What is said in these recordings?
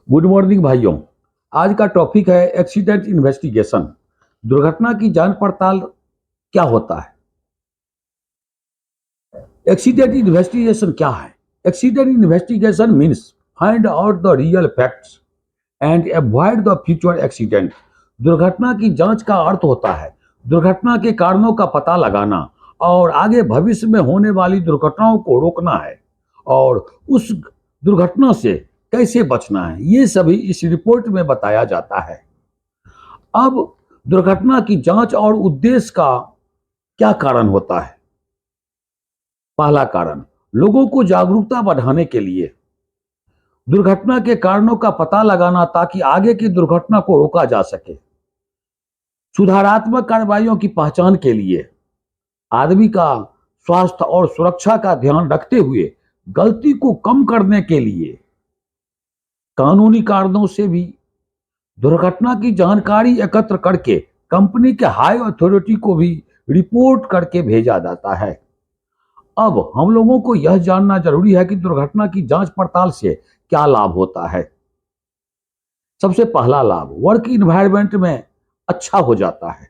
Good morning भाइयों। आज का टॉपिक है एक्सीडेंट इन्वेस्टिगेशन। दुर्घटना की जांच पड़ताल क्या होता है? एक्सीडेंट इन्वेस्टिगेशन क्या है? Accident investigation means find out the real facts and avoid the future accident. दुर्घटना की जांच का अर्थ होता है दुर्घटना के कारणों का पता लगाना और आगे भविष्य में होने वाली दुर्घटनाओं को रोकना है और उस दुर्घटना से कैसे बचना है, ये सभी इस रिपोर्ट में बताया जाता है। अब दुर्घटना की जांच और उद्देश्य का क्या कारण होता है? पहला कारण, लोगों को जागरूकता बढ़ाने के लिए दुर्घटना के कारणों का पता लगाना ताकि आगे की दुर्घटना को रोका जा सके। सुधारात्मक कार्रवाइयों की पहचान के लिए आदमी का स्वास्थ्य और सुरक्षा का ध्यान रखते हुए गलती को कम करने के लिए कानूनी कारणों से भी दुर्घटना की जानकारी एकत्र करके कंपनी के हाई अथॉरिटी को भी रिपोर्ट करके भेजा जाता है। अब हम लोगों को यह जानना जरूरी है कि दुर्घटना की जांच पड़ताल से क्या लाभ होता है। सबसे पहला लाभ, वर्क इन्वायरमेंट में अच्छा हो जाता है।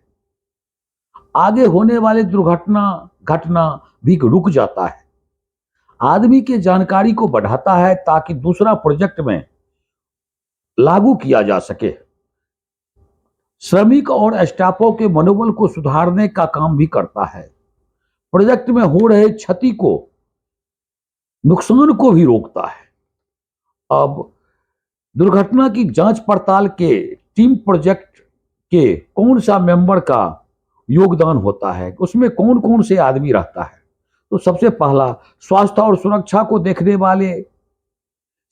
आगे होने वाले दुर्घटना घटना भी रुक जाता है। आदमी के जानकारी को बढ़ाता है ताकि दूसरा प्रोजेक्ट में लागू किया जा सके। श्रमिक और स्टाफों के मनोबल को सुधारने का काम भी करता है। प्रोजेक्ट में हो रहे क्षति को, नुकसान को भी रोकता है। अब दुर्घटना की जांच पड़ताल के टीम प्रोजेक्ट के कौन सा मेंबर का योगदान होता है, उसमें कौन कौन से आदमी रहता है? तो सबसे पहला, स्वास्थ्य और सुरक्षा को देखने वाले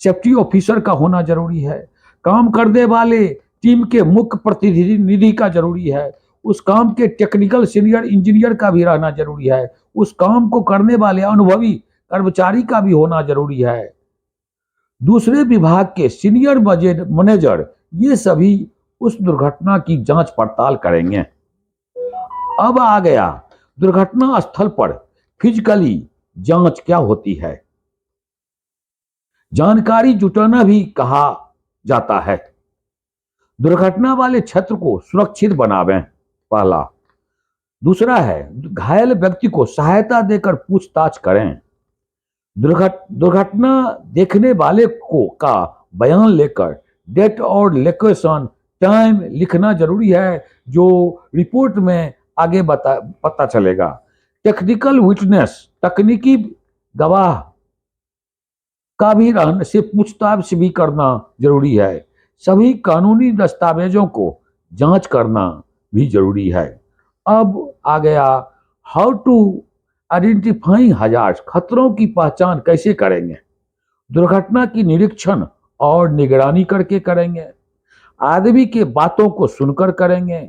सेफ्टी ऑफिसर का होना जरूरी है। काम करने वाले टीम के मुख्य प्रतिनिधि का जरूरी है। उस काम के टेक्निकल सीनियर इंजीनियर का भी रहना जरूरी है। उस काम को करने वाले अनुभवी कर्मचारी का भी होना जरूरी है। दूसरे विभाग के सीनियर मैनेजर, ये सभी उस दुर्घटना की जांच पड़ताल करेंगे। अब आ गया दुर्घटना स्थल पर फिजिकली जांच क्या होती है। जानकारी जुटाना भी कहा जाता है। दुर्घटना वाले क्षेत्र को सुरक्षित बनावें, पहला। दूसरा है, घायल व्यक्ति को सहायता देकर पूछताछ करें। दुर्घटना देखने वाले को का बयान लेकर डेट और लोकेशन टाइम लिखना जरूरी है, जो रिपोर्ट में आगे पता चलेगा। टेक्निकल विटनेस, तकनीकी गवाह का भी रहने से पूछताछ भी करना जरूरी है। सभी कानूनी दस्तावेजों को जांच करना भी जरूरी है। अब आ गया हाउ टू आइडेंटिफाइंग हजार्ड्स, खतरों की पहचान कैसे करेंगे। दुर्घटना की निरीक्षण और निगरानी करके करेंगे। आदमी के बातों को सुनकर करेंगे।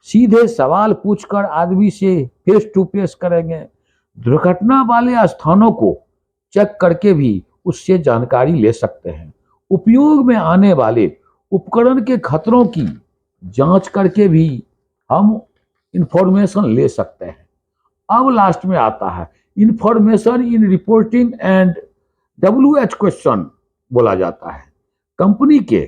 सीधे सवाल पूछकर आदमी से फेस टू फेस करेंगे। दुर्घटना वाले स्थानों को चेक करके भी उससे जानकारी ले सकते हैं। उपयोग में आने वाले उपकरण के खतरों की जांच करके भी हम इंफॉर्मेशन ले सकते हैं। अब लास्ट में आता है information in reporting and WH question बोला जाता है। कंपनी के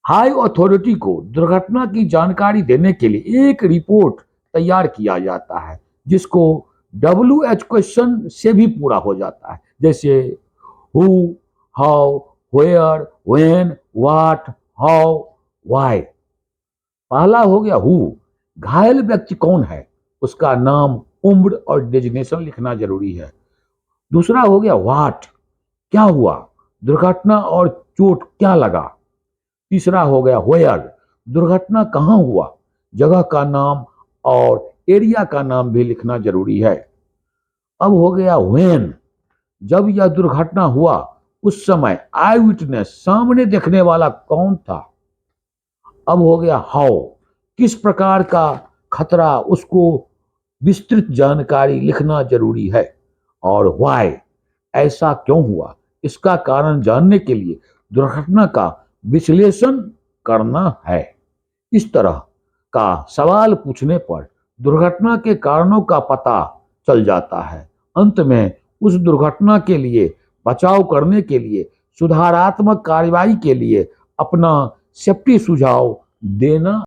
हाई अथॉरिटी को दुर्घटना की जानकारी देने के लिए एक रिपोर्ट तैयार किया जाता है, जिसको WH क्वेश्चन से भी पूरा हो जाता है, जैसे who, how, where, when, what, how, why. पहला हो गया हु, घायल व्यक्ति कौन है, उसका नाम, उम्र और डेजिग्नेशन लिखना जरूरी है। दूसरा हो गया व्हाट, क्या हुआ, दुर्घटना और चोट क्या लगा। तीसरा हो गया वेयर, दुर्घटना कहाँ हुआ, जगह का नाम और एरिया का नाम भी लिखना जरूरी है। अब हो गया व्हेन, जब यह दुर्घटना हुआ उस समय आई विटनेस, सामने देखने वाला कौन था। अब हो गया हाउ, किस प्रकार का खतरा, उसको विस्तृत जानकारी लिखना जरूरी है। और व्हाई, ऐसा क्यों हुआ, इसका कारण जानने के लिए दुर्घटना का विश्लेषण करना है। इस तरह का सवाल पूछने पर दुर्घटना के कारणों का पता चल जाता है। अंत में उस दुर्घटना के लिए बचाव करने के लिए सुधारात्मक कार्रवाई के लिए अपना सेफ्टी सुझाव देना